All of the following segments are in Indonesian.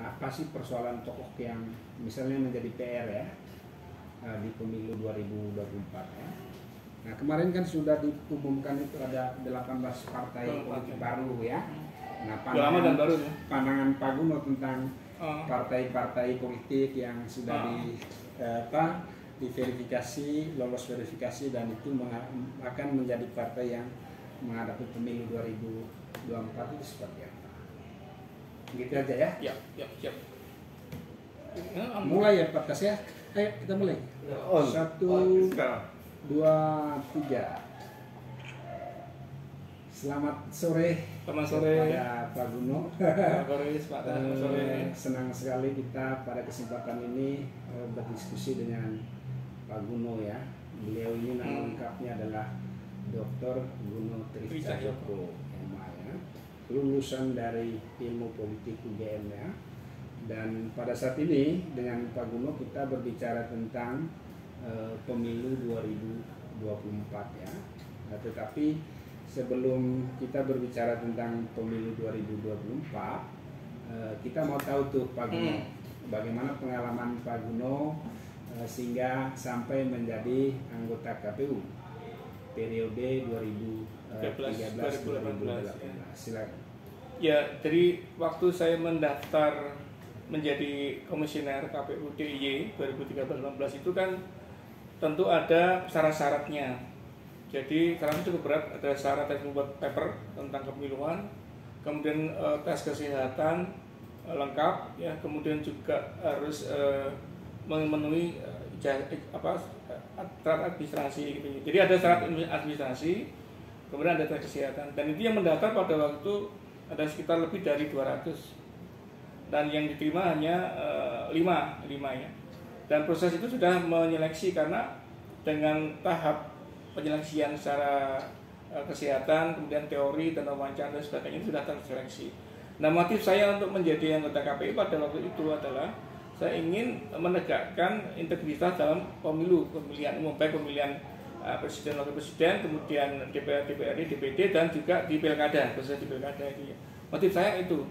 apa sih persoalan tokoh yang misalnya menjadi PR ya di pemilu 2024 ya. Nah kemarin kan sudah diumumkan itu ada 18 partai politik baru ya. Nah pandangan Pak Guno tentang partai-partai politik yang sudah diverifikasi, lolos verifikasi dan itu akan menjadi partai yang menghadapi pemilu 2024 itu seperti apa? Gitu aja ya? Siap. Mulai ya Pak Kas ya? Ayo kita mulai. 1, 2, 3. Selamat sore. Selamat sore ya Pak Guno. Senang sekali kita pada kesempatan ini berdiskusi dengan Pak Guno ya. Beliau ini nama lengkapnya adalah Dr. Guno Tricayoko MA ya. Lulusan dari Ilmu Politik UGM ya. Dan pada saat ini dengan Pak Guno kita berbicara tentang pemilu 2024 ya. Nah, tetapi sebelum kita berbicara tentang pemilu 2024, kita mau tahu tuh Pak Guno, bagaimana pengalaman Pak Guno sehingga sampai menjadi anggota KPU periode 2013-2018. Silakan. Ya, jadi waktu saya mendaftar menjadi komisioner KPU DIY 2013-2018 itu kan tentu ada syarat-syaratnya. Jadi syaratnya cukup berat, ada syarat tes membuat paper tentang kepemiluan, kemudian tes kesehatan lengkap, ya, kemudian juga harus memenuhi syarat administrasi gitu. Jadi ada syarat administrasi, kemudian ada tes kesehatan, dan itu yang mendaftar pada waktu ada sekitar lebih dari 200, dan yang diterima hanya 5 ya. Dan proses itu sudah menyeleksi karena dengan tahap penyeleksian secara kesehatan, kemudian teori dan wawancara dan sebagainya itu sudah terseleksi. Nah, motif saya untuk menjadi anggota KPU pada waktu itu adalah saya ingin menegakkan integritas dalam pemilihan umum, baik pemilihan presiden, wakil presiden, kemudian DPR, DPRD, DPD, dan juga di pilkada, proses di pilkada itu ya. Motif saya itu.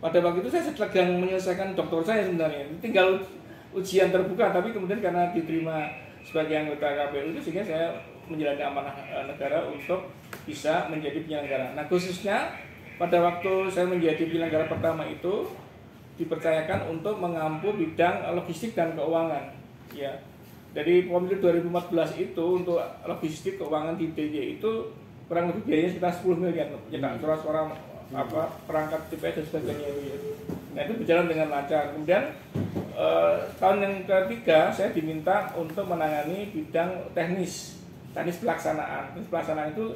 Pada waktu itu saya sedang menyelesaikan doktor saya sebenarnya, tinggal ujian terbuka, tapi kemudian karena diterima sebagai anggota KPU itu sehingga saya menjalani amanah negara untuk bisa menjadi penyelenggara. Nah, khususnya pada waktu saya menjadi penyelenggara pertama itu dipercayakan untuk mengampu bidang logistik dan keuangan. Ya, dari pemilu 2014 itu untuk logistik keuangan di DIY itu kurang lebih biayanya sekitar 10 miliar, mencetak surat-suara perangkat TPS dan sebagainya itu ya. Nah, itu berjalan dengan lancar. Kemudian tahun yang ketiga saya diminta untuk menangani bidang teknis pelaksanaan. Teknis pelaksanaan itu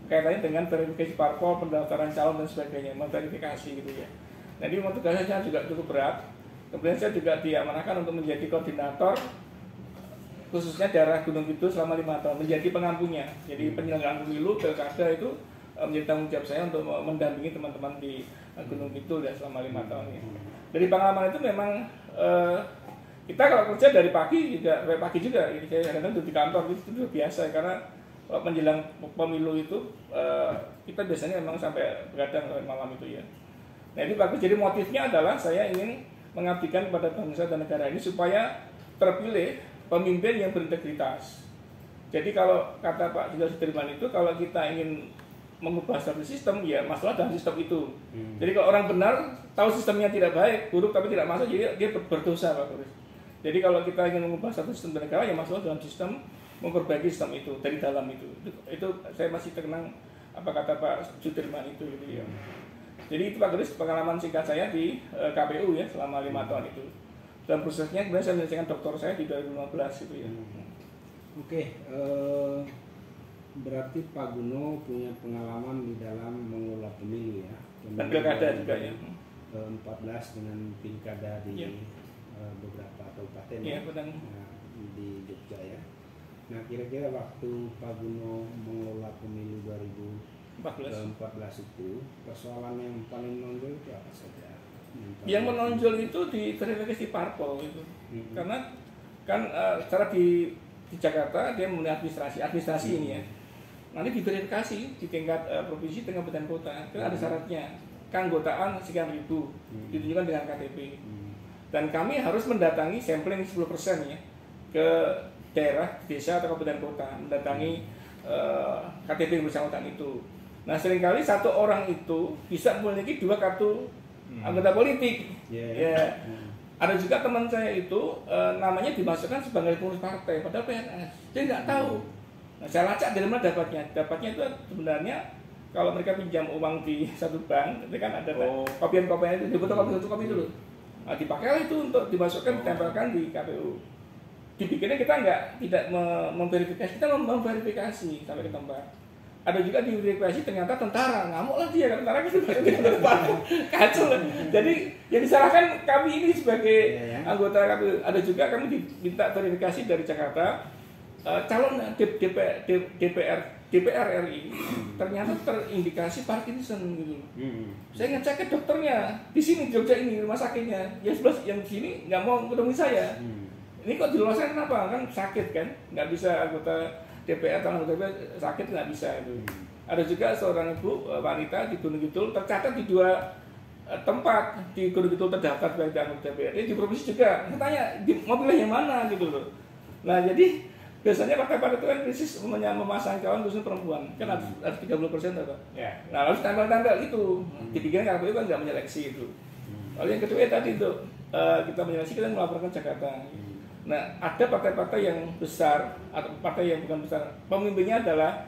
kaitannya dengan verifikasi parpol, pendaftaran calon dan sebagainya, memverifikasi gitu ya. Nah, ini tugasnya juga cukup berat. Kemudian saya juga diamanahkan untuk menjadi koordinator khususnya daerah Gunung Kidul selama 5 tahun, menjadi pengampunya. Jadi penyelenggaraan pemilu pilkada itu menjadi tanggung jawab saya untuk mendampingi teman-teman di Gunung Kidul ya selama 5 tahun ya. Dari pengalaman itu memang kita kalau kerja dari pagi juga sampai pagi juga. Jadi saya kadang di kantor itu sudah biasa karena menjelang pemilu itu kita biasanya memang sampai begadang sampai malam itu ya. Nah, ini bagus. Jadi motifnya adalah saya ingin mengabdikan kepada bangsa dan negara ini supaya terpilih pemimpin yang berintegritas. Jadi kalau kata Pak Jenderal Sudirman itu, kalau kita ingin mengubah satu sistem, ya masalah dalam sistem itu. Jadi kalau orang benar tahu sistemnya tidak baik, buruk tapi tidak masuk, jadi dia berdosa Pak Boris. Jadi kalau kita ingin mengubah satu sistem negara, ya masalah dalam sistem, memperbaiki sistem itu dari dalam itu. Itu saya masih terkenang apa kata Pak Sudirman itu gitu ya. Jadi itu Pak Boris pengalaman singkat saya di KPU ya selama 5 tahun itu. Dan prosesnya kemudian saya menyelesaikan doktor saya di 2015 itu ya. Oke, berarti Pak Guno punya pengalaman di dalam mengelola pemilu ya. Dan pilkada juga ya. 14 dengan pilkada di beberapa kabupaten di Jogja ya. Nah, kira-kira waktu Pak Guno mengelola pemilu 2014 itu persoalan yang paling menonjol itu apa saja? Yang menonjol itu di verifikasi parpol itu. Karena kan secara di Jakarta dia mempunyai administrasi ini ya. Nanti diverifikasi di tingkat provinsi, tingkat kabupaten kota, itu ada syaratnya. keanggotaan sekian ribu, ditunjukkan dengan KTP. Dan kami harus mendatangi sampling 10% ya ke daerah, desa atau kabupaten kota, mendatangi KTP yang bersangkutan itu. Nah, seringkali satu orang itu bisa memiliki 2 kartu anggota politik. Ya. Ada juga teman saya itu namanya dimasukkan sebagai pengurus partai padahal PNS. Dia nggak tahu. Nah, saya lacak dari mana dapatnya. Dapatnya itu sebenarnya kalau mereka pinjam uang di satu bank, itu kan ada kopian-kopian itu, difotokopi satu kopi dulu. Nah, dipakai itu untuk dimasukkan, ditempelkan di KPU. Dipikirnya kita tidak memverifikasi, kita memverifikasi sampai ke tempat. Ada juga diverifikasi ternyata tentara, ngamuk lah dia, tentara itu kacau. Jadi yang disalahkan kami ini sebagai anggota KPU. Ada juga kami diminta verifikasi dari Jakarta, calon DPR RI ternyata terindikasi Parkinson gitu. Saya ngecek ke dokternya di sini Jogja ini rumah sakitnya, yang di sini nggak mau ketemu saya. Ini kok diloloskan kenapa? Kan sakit kan, nggak bisa anggota DPR atau anggota DPR sakit nggak bisa itu. Ada juga seorang ibu wanita di Gunung Kidul tercatat di 2 tempat di Gunung Kidul terdaftar sebagai anggota DPR. Ini di provinsi juga. Saya tanya, mau pilih yang mana gitu loh. Nah jadi biasanya partai-partai itu kan krisis memasang calon khusus perempuan kan harus 30% apa? Nah harus tempel-tempel itu. Dipikirkan KPU kan nggak menyeleksi itu. Lalu yang kedua tadi untuk kita menyeleksi, kita melaporkan Jakarta. Nah, ada partai-partai yang besar atau partai yang bukan besar, pemimpinnya adalah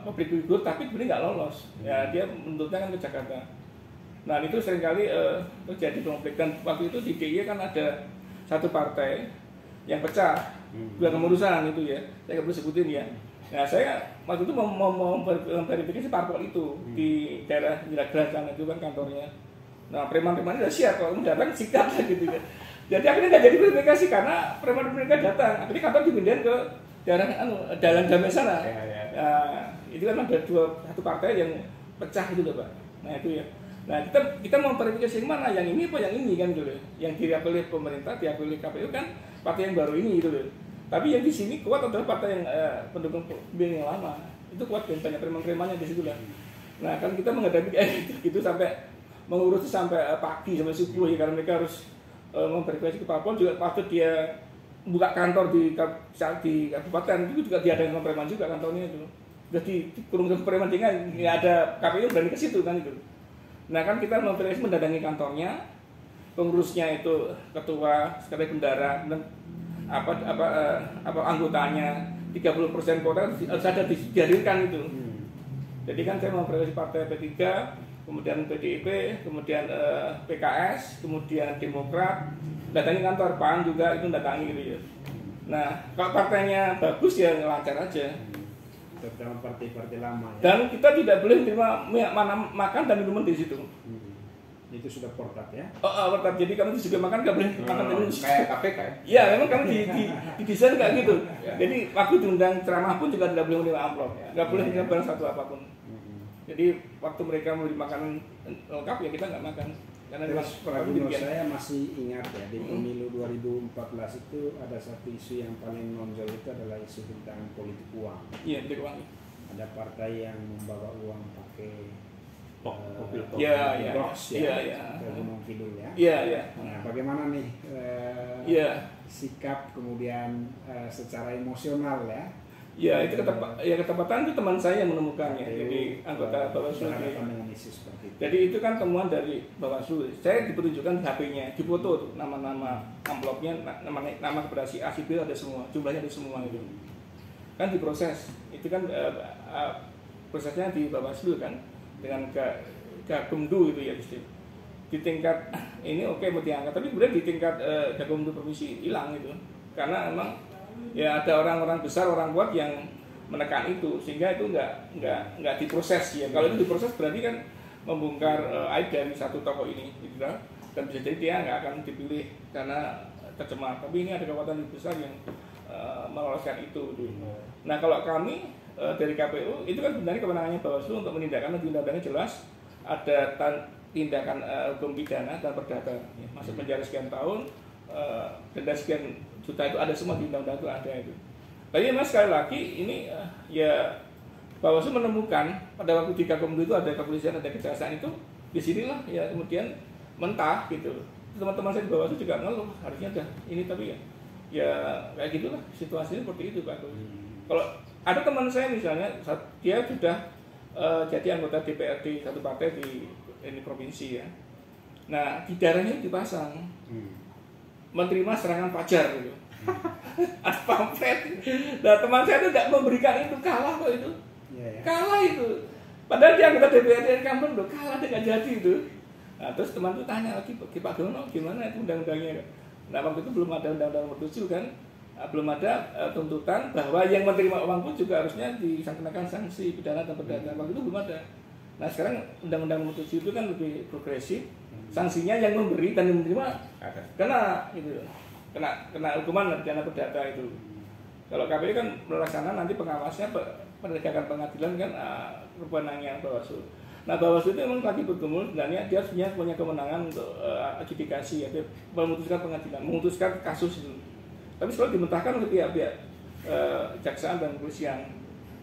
public figure tapi sebenarnya nggak lolos. Ya, dia menuntutnya kan ke Jakarta. Nah, itu seringkali terjadi konflik. Dan waktu itu di DIY kan ada satu partai yang pecah, dua kemurusan itu ya, saya nggak perlu sebutin ya. Nah, saya waktu itu mau memverifikasi parpol itu di daerah Jiragrah sana itu kan kantornya. Nah, preman-premannya udah siap, kalau datang sikat lah gitu ya. Jadi akhirnya nggak jadi verifikasi karena preman mereka datang. Akhirnya kantor dipindahin ke daerah Dalan Damai sana. Nah, itu kan ada satu partai yang pecah gitu loh Pak. Nah itu ya. Nah kita mau verifikasi yang mana, yang ini apa yang ini kan gitu. Yang diakui oleh pemerintah, diakui oleh KPU kan partai yang baru ini gitu loh. Tapi yang di sini kuat adalah partai yang pendukung yang lama. Itu kuat dan banyak preman-premannya di situ lah. Nah kan kita menghadapi gitu sampai mengurus sampai pagi sampai subuh ya, karena mereka harus memverifikasi ke parpol juga. Waktu dia buka kantor di kabupaten itu juga diadakan sama preman juga kantornya itu. Jadi kurung preman tinggal nggak ada KPU berani ke situ kan itu. Nah kan kita memverifikasi mendatangi kantornya, pengurusnya itu ketua, sekretaris bendara dan apa anggotanya 30% kota harus ada dihadirkan itu. Jadi kan saya memverifikasi partai P3, kemudian PDIP, kemudian PKS, kemudian Demokrat, datangi kantor PAN juga itu datangi gitu ya. Nah kalau partainya bagus ya lancar aja. Terutama partai-partai lama. Ya? Dan kita tidak boleh menerima makan dan minuman di situ. Itu sudah portat ya? Portat. Jadi kami juga makan nggak boleh makan minum. Kayak KPK ya? Iya, memang kami didesain kayak gitu. Jadi waktu diundang ceramah pun juga tidak boleh menerima amplop, nggak boleh menerima barang satu apapun. Jadi waktu mereka memberi makanan lengkap ya kita nggak makan. Karena terus menurut saya masih ingat ya di pemilu 2014 itu ada satu isu yang paling menonjol itu adalah isu tentang politik uang. Iya, politik uang. Ada partai yang membawa uang pakai mobil box ya, ke Gunung Kidul ya. Iya. Nah, bagaimana nih sikap kemudian secara emosional ya? Ya itu ketepatan itu teman saya yang menemukannya. Jadi anggota Bawaslu. Jadi itu kan temuan dari Bawaslu. Saya dipertunjukkan HP-nya, difoto tuh nama-nama amplopnya, nama kepada si A, si B ada semua, jumlahnya ada semua itu. Kan diproses. Itu kan prosesnya di Bawaslu kan dengan Gakumdu itu ya di tingkat ini oke mau diangkat, tapi kemudian di tingkat Gakumdu provinsi hilang itu karena emang ya ada orang-orang besar, orang kuat yang menekan itu sehingga itu nggak diproses ya. Kalau itu diproses berarti kan membongkar aib dari satu tokoh ini gitu kan. Dan bisa jadi dia nggak akan dipilih karena tercemar. Tapi ini ada kekuatan lebih besar yang meloloskan itu. Nah kalau kami dari KPU itu kan sebenarnya kewenangannya Bawaslu untuk menindakkan, di undang-undangnya jelas ada tindakan hukum pidana dan perdata ya. Masuk penjara sekian tahun, denda sekian juta itu ada semua di undang-undang itu ada itu. Tapi memang sekali lagi ini ya Bawaslu menemukan pada waktu di Gakumdu itu ada kepolisian, ada kejaksaan itu di sinilah ya kemudian mentah gitu. Teman-teman saya di bawah itu juga ngeluh, harusnya ada ini tapi ya kayak gitulah situasinya seperti itu Pak. Kalau ada teman saya misalnya dia sudah jadi anggota DPRD satu partai di ini provinsi ya. Nah di daerahnya dipasang menerima serangan fajar gitu. Ada pamflet. Nah teman saya itu tidak memberikan itu, kalah kok itu, kalah itu. Padahal dia anggota DPRD Kampung loh, kalah dengan jadi itu. Nah terus teman itu tanya lagi Pak Gono gimana itu undang-undangnya. Nah waktu itu belum ada undang-undang nomor 7 kan. Belum ada tuntutan bahwa yang menerima uang pun juga harusnya disangkakan sanksi pidana dan perdata. Waktu itu belum ada. Nah sekarang undang-undang nomor 7 itu kan lebih progresif. Sanksinya yang memberi dan yang menerima kena gitu. Kena hukuman pidana perdata itu. Kalau KPU kan melaksanakan nanti pengawasnya penegakan pengadilan kan kewenangannya Bawaslu. Nah Bawaslu itu memang lagi bergumul sebenarnya dia punya kewenangan untuk adjudikasi ya, memutuskan pengadilan, memutuskan kasus itu. Tapi selalu dimentahkan oleh pihak-pihak kejaksaan dan kepolisian.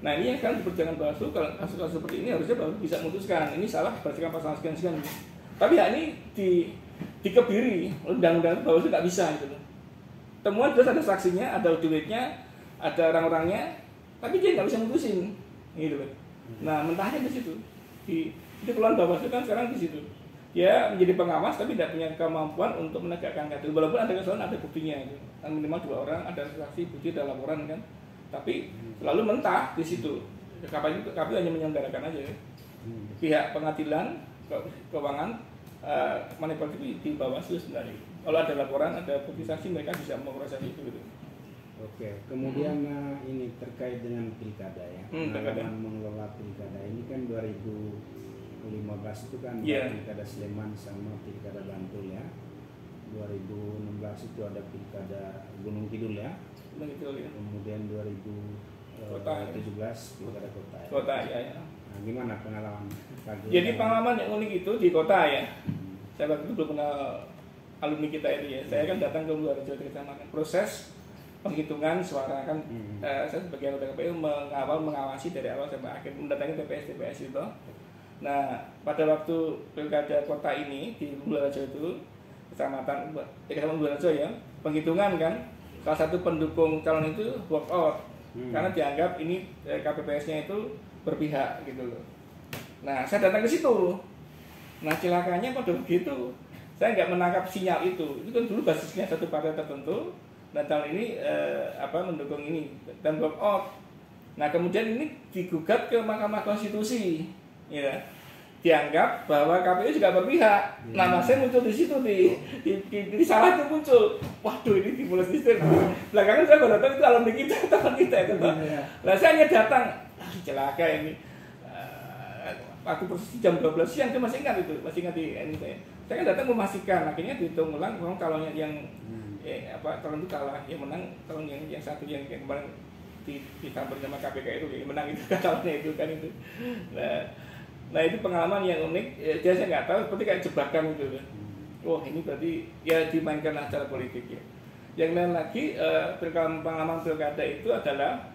Nah ini yang sekarang diperjuangkan Bawaslu, kalau kasus-kasus seperti ini harusnya Bawaslu bisa memutuskan ini salah berdasarkan pasal sekian-sekian. Tapi ya ini dikebiri undang-undang Bawaslu nggak bisa gitu loh. Temuan jelas ada saksinya, ada duitnya, ada orang-orangnya, tapi dia nggak bisa mutusin gitu loh. Nah mentahnya di situ. Di keluhan Bawaslu kan sekarang di situ. Dia menjadi pengawas tapi tidak punya kemampuan untuk menegakkan keadilan. Walaupun ada kesalahan, ada buktinya itu. Minimal 2 orang, ada saksi, bukti, ada laporan kan. Tapi selalu mentah di situ. KPU hanya menyelenggarakan aja. Pihak pengadilan, keuangan, manipulatif itu di Bawaslu sebenarnya. Kalau ada laporan, ada bukti saksi, mereka bisa memproses itu gitu. Oke, kemudian ini terkait dengan pilkada ya. Pengalaman mengelola pilkada ini kan 2015 itu kan pilkada Sleman sama pilkada Bantul ya. 2016 itu ada pilkada Gunung Kidul ya. Kemudian 2017 pilkada kota ya. Kota ya. Nah, gimana pengalaman? Jadi pengalaman yang unik itu di kota ya. Saya waktu itu belum kenal alumni kita itu ya. Saya kan datang ke Bulurejo kecamatan. Proses penghitungan suara kan saya sebagai anggota KPU mengawasi dari awal sampai akhir, mendatangi TPS itu. Nah pada waktu pilkada kota ini di Bulurejo itu kecamatan Bulurejo ya, penghitungan kan salah satu pendukung calon itu walk out karena dianggap ini KPPS-nya itu berpihak gitu loh. Nah saya datang ke situ. Nah celakanya pada begitu saya nggak menangkap sinyal itu kan dulu basisnya satu partai tertentu. Dan tahun ini mendukung ini dan walk out. Nah kemudian ini digugat ke Mahkamah Konstitusi, ya. Dianggap bahwa KPU juga berpihak. Nama saya muncul di situ di salah itu muncul. Waduh ini dimulai sistem. Belakangan saya baru datang itu alumni kita, teman kita itu. Nah saya hanya datang, celaka ini. Aku persis jam 12 siang, saya masih ingat itu, ini saya. Saya kan datang memastikan, akhirnya dihitung ulang, calonnya yang calon itu kalah, yang menang calon yang satu yang kemarin ditampar sama KPK itu yang menang itu calonnya itu kan itu. Nah itu pengalaman yang unik. Dia saya nggak tahu, seperti kayak jebakan gitu. Oh ini berarti ya dimainkan acara politik ya. Yang lain lagi pengalaman pilkada itu adalah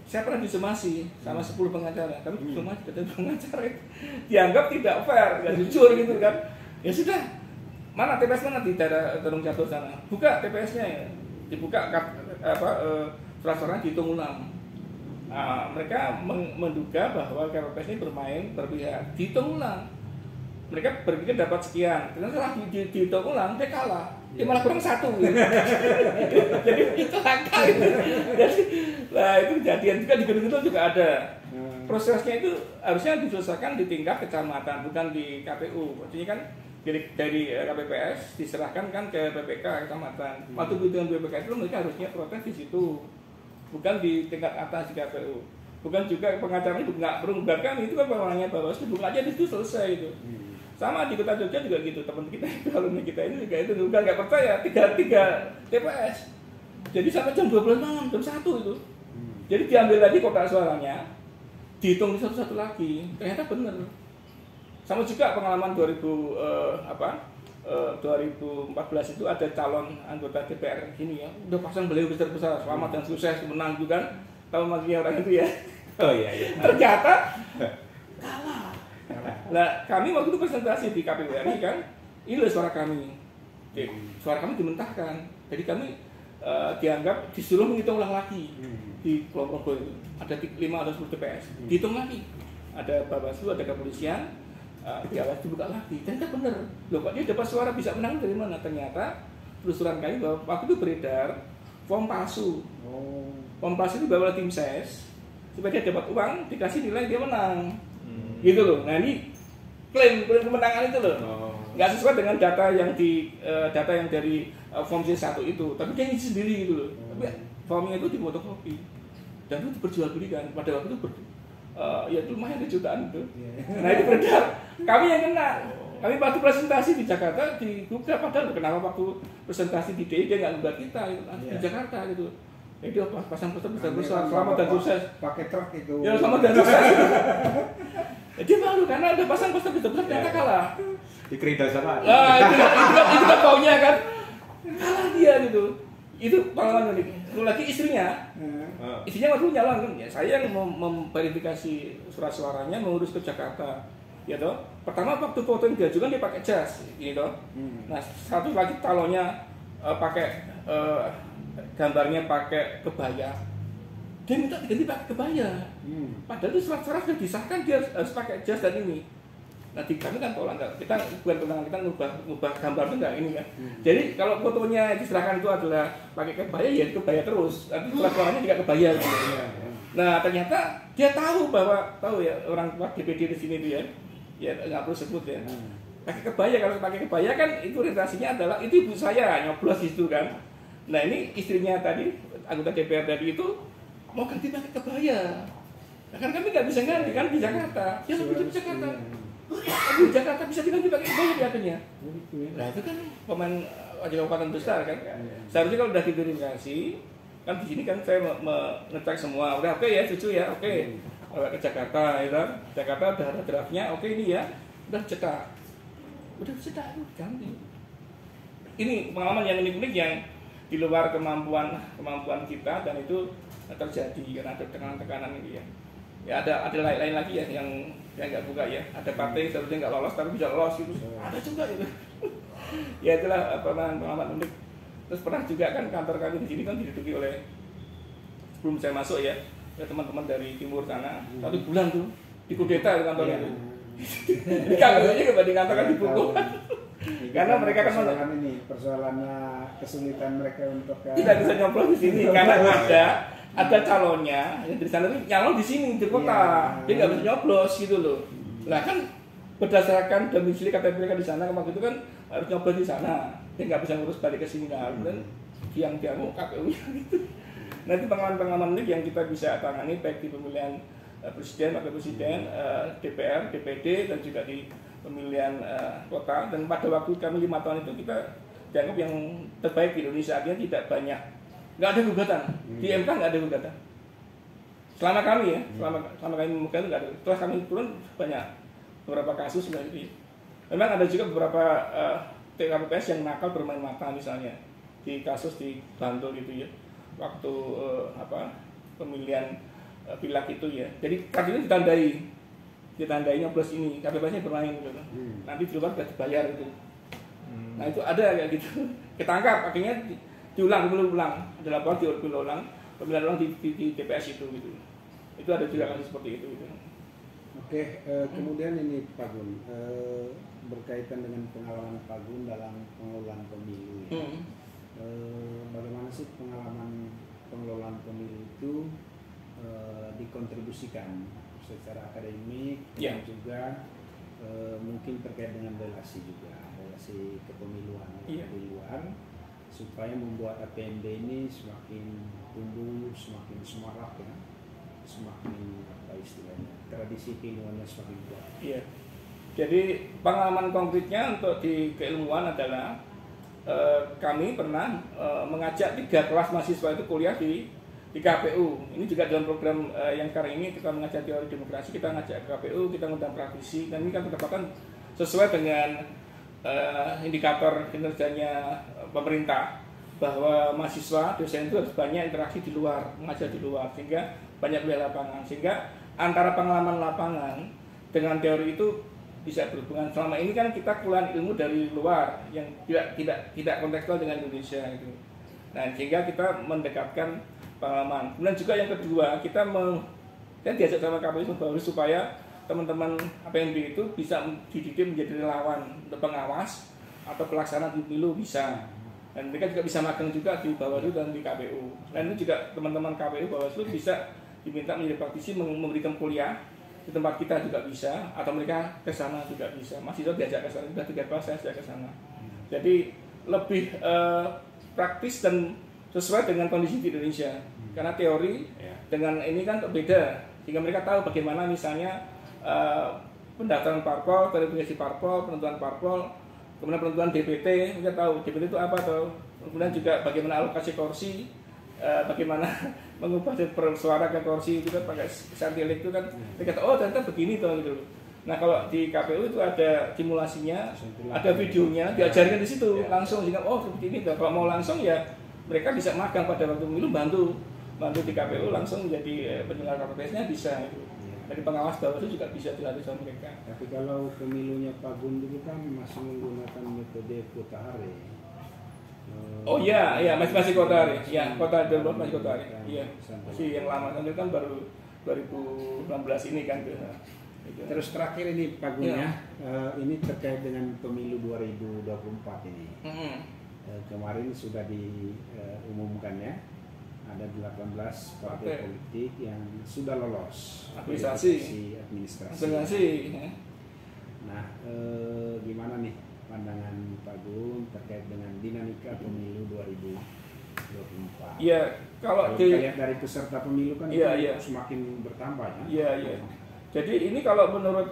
saya pernah disomasi sama 10 pengacara, tapi disomasi kata pengacara itu dianggap tidak fair, nggak jujur gitu kan. Ya sudah. Mana TPS mana di daerah Gunung Catur sana? Buka TPS-nya ya. Dibuka surat-suratnya dihitung ulang. Nah, mereka menduga bahwa KPPS ini berpihak. Dihitung ulang. Mereka berpikir dapat sekian. Ternyata setelah dihitung ulang dia kalah. Dia malah kurang 1 gitu. Jadi itu angka itu. Jadi, nah itu kejadian juga di Gunung Kidul juga ada. Prosesnya itu harusnya diselesaikan di tingkat kecamatan, bukan di KPU. Artinya kan dari KPPS diserahkan kan ke PPK kecamatan. Waktu dengan PPK itu mereka harusnya protes di situ, bukan di tingkat atas di KPU. Bukan juga pengacara itu nggak perlu, bahkan itu kan pemenangnya Bawaslu, bukan aja di situ selesai itu. Sama di Kota Jogja juga gitu, teman kita itu alumni kita ini juga itu bukan nggak percaya tiga TPS. Jadi sampai jam 12 malam, jam 1 itu. Jadi diambil lagi kotak suaranya, dihitung satu-satu lagi, ternyata benar. Sama juga pengalaman 2014 itu ada calon anggota DPR gini ya, udah pasang beliau besar-besar, selamat dan sukses menang juga kan, tahu maksudnya orang itu ya. Oh iya. Ternyata kalah. Nah, kami waktu itu presentasi di KPU RI kan, ini loh suara kami. Suara kami dimentahkan. Jadi kami dianggap disuruh menghitung ulang lagi di kelompok itu. Ada 5 atau 10 TPS. Dihitung lagi. Ada Bawaslu, ada kepolisian, diawas dibuka lagi. Ternyata benar. Loh kok dia dapat suara bisa menang dari mana? Ternyata telusuran kami bahwa waktu itu beredar form palsu. Form palsu itu dibawa oleh tim ses supaya dia dapat uang, dikasih nilai dia menang. Gitu loh. Nah ini klaim kemenangan itu loh. Nggak sesuai dengan data yang dari form C1 itu, tapi dia ngisi sendiri gitu loh. Tapi formnya itu difotokopi dan itu diperjualbelikan. Pada waktu itu ya lumayan jutaan itu. Nah itu beredar. Kami yang kena. Kami waktu presentasi di Jakarta digugat, padahal kenapa waktu presentasi di DI dia nggak gugat kita di Jakarta gitu. Dia pasang poster besar selamat dan sukses. Pakai truk itu. Ya selamat dan sukses. Dia malu karena ada pasang poster besar ternyata kalah. Di kerida sama. Nah itu kan baunya kan. Kalah dia gitu. Itu pengalaman unik. Lagi istrinya waktu nyalon kan, ya saya yang memverifikasi surat suaranya, mengurus ke Jakarta. Ya toh, pertama waktu foto yang diajukan dia pakai jas, gitu. Nah satu lagi calonnya pakai gambarnya pakai kebaya, dia minta diganti pakai kebaya. Padahal itu surat-surat sudah disahkan dia harus pakai jas dan ini. Nah di kami kan tolak enggak, kita bukan kewenangan kita ngubah gambar itu enggak ini kan. Jadi kalau fotonya diserahkan itu adalah pakai kebaya ya kebaya terus, nanti surat-suratnya juga kebaya. Nah ternyata dia tahu ya orang tua DPD di sini itu ya nggak perlu sebut ya. Pakai kebaya, kalau pakai kebaya kan itu orientasinya adalah itu ibu saya nyoblos di situ kan. Nah ini istrinya tadi anggota DPR tadi itu mau ganti pakai kebaya. Nah, kan kami nggak bisa ganti kan di Jakarta. Ya lebih di Jakarta. Di Jakarta bisa diganti pakai kebaya katanya. Nah itu kan pemain kabupaten besar kan. Seharusnya kalau udah diverifikasi kan di sini kan saya mengecek semua. Udah oke ya, setuju ya, oke. Ke Jakarta, ya kan? Jakarta udah ada draftnya, oke ini ya, udah cetak, ganti. Ini pengalaman yang unik-unik yang di luar kemampuan kita dan itu terjadi karena ada tekanan-tekanan ini ya. Ya ada lain lagi ya yang nggak buka ya. Ada partai yang seharusnya nggak lolos tapi bisa lolos gitu. Ada juga itu. Ya itulah pengalaman unik. Terus pernah juga kan kantor kami di sini kan diduduki oleh sebelum saya masuk ya teman-teman dari timur sana 1 bulan tuh dikudeta di kantornya itu. Kantornya kembali kantor kan dipukul. Karena mereka kan persoalan kesulitan mereka untuk tidak bisa nyoblos di sini karena ada calonnya yang dari sana tuh nyalon di sini di kota, dia nggak bisa nyoblos gitu loh. Nah kan berdasarkan domisili KTP mereka di sana waktu itu kan harus nyoblos di sana, dia nggak bisa ngurus balik ke sini kan yang dianggap KPU-nya gitu. Nah itu pengalaman-pengalaman unik yang kita bisa tangani baik di pemilihan presiden, wakil presiden, DPR, DPD dan juga di pemilihan kota. Dan pada waktu kami 5 tahun itu kita dianggap yang terbaik di Indonesia, artinya tidak banyak, nggak ada gugatan di MK, nggak ada gugatan. Selama kami ya, selama kami memegang itu nggak ada. Setelah kami turun banyak beberapa kasus sebenarnya. Memang ada juga beberapa TKPS yang nakal bermain mata misalnya di kasus di Bantul gitu ya. Waktu pemilihan pilak itu ya. Jadi kartunya ditandai nyoblos ini, KPPS-nya bermain gitu. Nanti di luar sudah dibayar gitu. Nah itu ada kayak gitu. Ketangkap akhirnya diulang, ada laporan diulang pemilihan ulang di TPS itu gitu. Itu ada juga kasus seperti itu gitu. Oke, kemudian ini Pak Gun, berkaitan dengan pengalaman Pak Gun dalam pengelolaan pemilu. Bagaimana sih pengalaman pengelolaan pemilu itu dikontribusikan secara akademik dan juga mungkin terkait dengan relasi kepemiluan di luar supaya membuat APMD ini semakin tumbuh, semakin semarak ya, semakin apa istilahnya, tradisi keilmuannya semakin kuat. Iya. Jadi pengalaman konkretnya untuk di keilmuan adalah kami pernah mengajak 3 kelas mahasiswa itu kuliah di KPU. Ini juga dalam program yang sekarang ini kita mengajar teori demokrasi, kita ngajak ke KPU, kita ngundang praktisi, dan ini kan kedapatan sesuai dengan indikator kinerjanya pemerintah bahwa mahasiswa dosen itu harus banyak interaksi di luar, mengajar di luar, sehingga banyak kuliah lapangan, sehingga antara pengalaman lapangan dengan teori itu bisa berhubungan. Selama ini kan kita kuliah ilmu dari luar yang tidak kontekstual dengan Indonesia itu. Nah, sehingga kita mendekatkan pengalaman. Kemudian juga yang kedua, kita diajak sama KPU supaya teman-teman APMB itu bisa dididik menjadi relawan untuk pengawas atau pelaksana pemilu bisa. Dan mereka juga bisa magang juga di Bawaslu dan di KPU. Dan itu juga teman-teman KPU Bawaslu bisa diminta menjadi praktisi memberikan kuliah di tempat kita juga bisa, atau mereka ke sana juga bisa. Mahasiswa diajak ke sana, sudah 3 kelas saya ke sana. Jadi lebih praktis dan sesuai dengan kondisi di Indonesia. Karena teori dengan ini kan beda, sehingga mereka tahu bagaimana misalnya pendaftaran parpol, verifikasi parpol, penentuan parpol, kemudian penentuan DPT. Mereka tahu DPT itu apa tuh. Kemudian juga bagaimana alokasi kursi, bagaimana mengubah suara ke kursi itu kan pakai santilik itu kan. Mereka tahu, oh ternyata begini tuh gitu. Nah kalau di KPU itu ada simulasinya, ada videonya, diajarkan di situ langsung, sehingga oh seperti ini. Kalau mau langsung ya mereka bisa magang pada waktu pemilu, bantu di KPU langsung menjadi penyelenggara KPPS-nya bisa itu. Dari pengawas Bawaslu juga bisa dilatih sama mereka. Tapi kalau pemilunya Pak Gun dulu kan masih menggunakan metode kota hari. Oh iya, masih kota hari. Ya, kota Delbon masih kota hari. Iya. Masih yang lama kan itu kan baru 2016 ini kan. Terus terakhir ini Pak Gun ya, ini terkait dengan pemilu 2024 ini. Kemarin sudah diumumkan ya, ada 18 partai politik yang sudah lolos administrasi. Nah, gimana nih pandangan Pak Gun terkait dengan dinamika pemilu 2024? Iya, kalau lihat dari peserta pemilu kan semakin bertambah ya. Iya. Jadi ini kalau menurut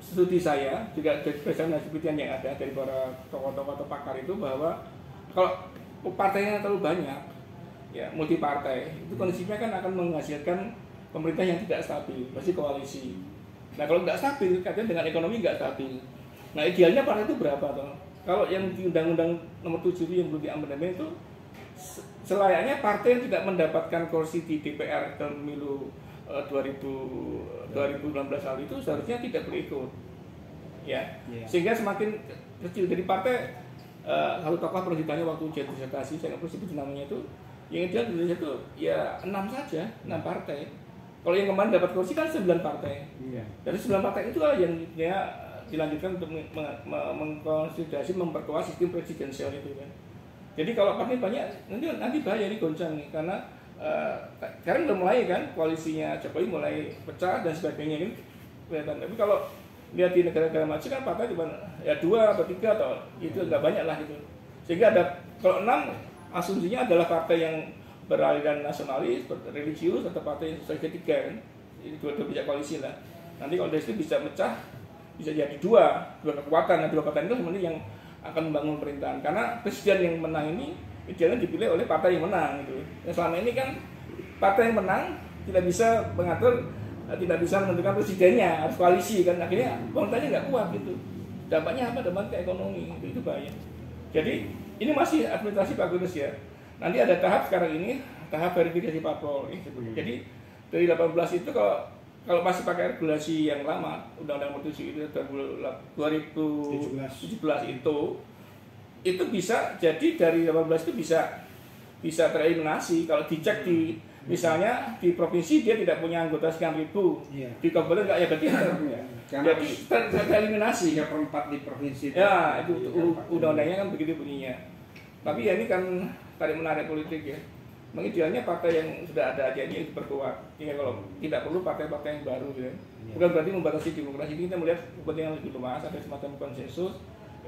studi saya juga berdasarkan penelitian yang ada dari para tokoh-tokoh atau pakar itu, bahwa kalau partainya terlalu banyak, ya multi partai, itu kondisinya kan akan menghasilkan pemerintah yang tidak stabil, pasti koalisi. Nah kalau tidak stabil, katanya dengan ekonomi nggak stabil. Nah idealnya partai itu berapa toh? Kalau yang di Undang-Undang Nomor 7 yang belum diamandemen itu, selayaknya partai yang tidak mendapatkan kursi di DPR pemilu 2019 lalu itu seharusnya tidak berikut, ya. Sehingga semakin kecil. Dari partai, kalau tokoh pernah ditanya waktu ujian disertasi, saya nggak perlu sebut namanya itu, yang ideal di Indonesia itu ya 6 saja, 6 partai. Kalau yang kemarin dapat kursi kan 9 partai. Dari 9 partai itu yang dilanjutkan untuk mengkonsolidasi, memperkuat sistem presidensial itu kan. Jadi kalau partai banyak, nanti bahaya nih, goncang nih, karena sekarang udah mulai kan koalisinya Jokowi mulai pecah dan sebagainya kan kelihatan. Tapi kalau lihat di negara-negara maju kan partai cuma ya 2 atau 3 atau itu nggak banyak lah gitu. Sehingga ada kalau 6 asumsinya adalah partai yang beraliran nasionalis, religius, atau partai segitiga kan. Ini dua pihak koalisi lah. Nanti kalau dari situ bisa pecah, bisa jadi dua kekuatan. Nah 2 kekuatan itu sebenarnya yang akan membangun pemerintahan. Karena presiden yang menang ini idealnya dipilih oleh partai yang menang gitu. Yang selama ini kan partai yang menang tidak bisa mengatur, tidak bisa menentukan presidennya, harus koalisi kan. Akhirnya pemerintahnya nggak kuat gitu. Dampaknya apa? Dampak ke ekonomi itu bahaya. Jadi ini masih administrasi Pak Gunus ya. Nanti ada tahap sekarang ini, tahap verifikasi parpol. Jadi dari 18 itu kalau masih pakai regulasi yang lama, Undang-Undang Nomor 7 itu 2017 itu bisa jadi dari 18 itu bisa tereliminasi kalau dicek di misalnya di provinsi dia tidak punya anggota sekian ribu, di kabupaten enggak ya berarti jadi tereliminasi. 3/4 di provinsi. Ya itu undang-undangnya kan begitu bunyinya. Tapi ya ini kan tarik menarik politik ya. Idealnya partai yang sudah ada aja ini diperkuat. Ya kalau tidak perlu partai-partai yang baru gitu. Bukan berarti membatasi demokrasi, ini kita melihat kepentingan lebih luas, ada semacam konsensus.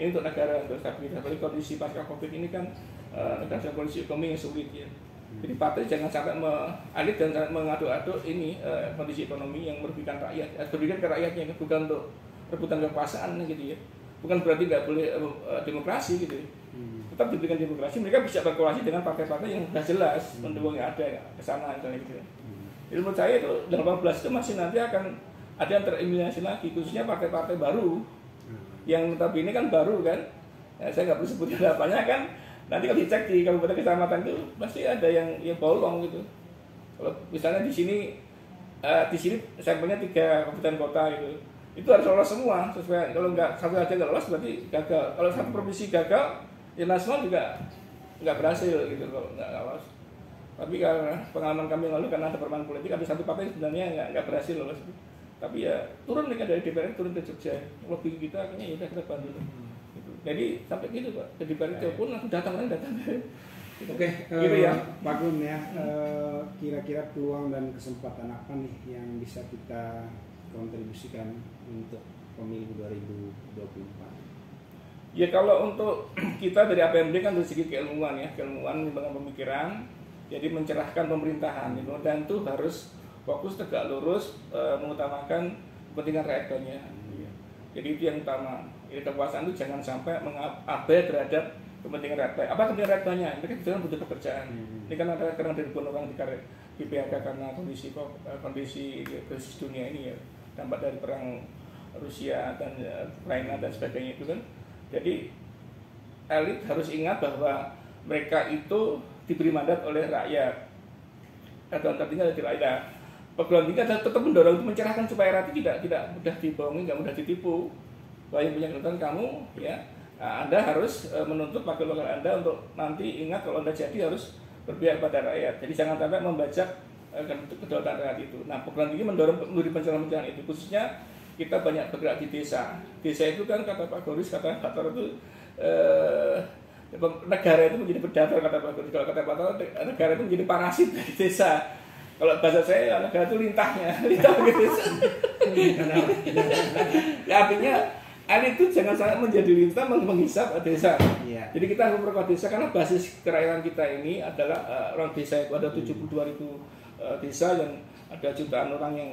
Ini untuk negara, untuk stabilitas. Tapi kondisi pasca Covid ini kan negara kondisi ekonomi yang sulit ya. Jadi partai jangan sampai elit dan mengaduk-aduk ini kondisi ekonomi yang merugikan rakyat. Merugikan ke rakyatnya, bukan untuk rebutan kekuasaan gitu ya. Bukan berarti nggak boleh demokrasi gitu. Tetap diberikan demokrasi, mereka bisa berkoalisi dengan partai-partai yang sudah jelas mendukung yang ada ke sana misalnya gitu. Jadi menurut saya itu 18 itu masih nanti akan ada yang tereliminasi lagi, khususnya partai-partai baru yang notabene kan baru kan. Ya, saya nggak perlu sebutkan apanya kan. Nanti kalau dicek di kabupaten kecamatan itu pasti ada yang bolong gitu. Kalau misalnya di sini sampelnya 3 kabupaten kota gitu. itu harus lolos semua sesuai. Kalau nggak satu aja nggak lolos berarti gagal. Kalau satu provinsi gagal, ya nasional juga nggak berhasil gitu kalau nggak lolos. Tapi karena pengalaman kami lalu karena ada permainan politik, ada satu partai sebenarnya nggak berhasil lolos. Tapi ya turun mereka dari DPR turun ke Jogja. Lobby kita akhirnya ya udah kita bantu. Gitu. Jadi sampai gitu Pak. Jadi DPR telepon langsung datang. Gitu. Oke, gitu ya. Pak Gun ya, kira-kira peluang dan kesempatan apa nih yang bisa kita kontribusikan untuk pemilu 2024? Ya kalau untuk kita dari APMD kan dari segi keilmuan ya, keilmuan dengan pemikiran, jadi mencerahkan pemerintahan gitu, dan itu harus fokus tegak lurus mengutamakan kepentingan rakyat banyak. Jadi itu yang utama. Jadi kekuasaan itu jangan sampai mengabai terhadap kepentingan rakyat. Apa kepentingan rakyat banyak? Mereka juga butuh pekerjaan. Ini kan ada karena ribuan orang di PHK karena kondisi krisis dunia ini ya, dampak dari perang Rusia dan Ukraina dan sebagainya itu kan. Jadi elit harus ingat bahwa mereka itu diberi mandat oleh rakyat atau tertinggal dari rakyat. Perguruan tinggi adalah tetap mendorong untuk mencerahkan supaya rakyat tidak mudah dibohongi, tidak mudah ditipu. Bahwa yang punya kedudukan kamu, ya, Anda harus menuntut wakil-wakil Anda untuk nanti ingat kalau Anda jadi harus berpihak pada rakyat. Jadi jangan sampai membajak kedaulatan rakyat itu. Nah, perguruan tinggi mendorong memberi pencerahan itu, khususnya kita banyak bergerak di desa. Desa itu kan kata Pak Goris, kata Pak Tor itu negara itu menjadi predator kata Pak Goris. Kalau kata Pak Tor, negara itu menjadi parasit dari desa. Kalau bahasa saya negara itu lintah begitu. Ya, artinya elit itu jangan sampai menjadi lintah menghisap desa. Yeah. Jadi kita harus memperkuat desa karena basis kerakyatan kita ini adalah orang desa itu ada 72.000 desa dan ada jutaan orang yang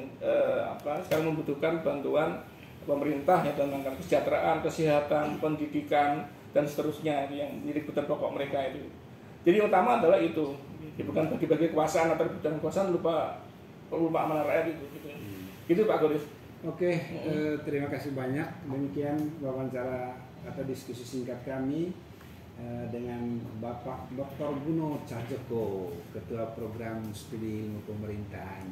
sekarang membutuhkan bantuan pemerintah ya dalam rangka kesejahteraan, kesehatan, pendidikan dan seterusnya itu yang menjadi kebutuhan pokok mereka itu. Jadi yang utama adalah itu. Ya, bukan bagi-bagi kekuasaan atau rebutan kekuasaan lupa amanah rakyat itu. Gitu Pak Goris. Oke, terima kasih banyak. Demikian wawancara atau diskusi singkat kami dengan Bapak Dr. Guno Cahjoko, Ketua Program Studi Ilmu Pemerintahan.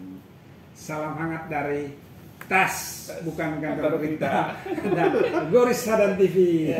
Salam hangat dari TAS, bukan kantor berita, dan Goris Hadan TV.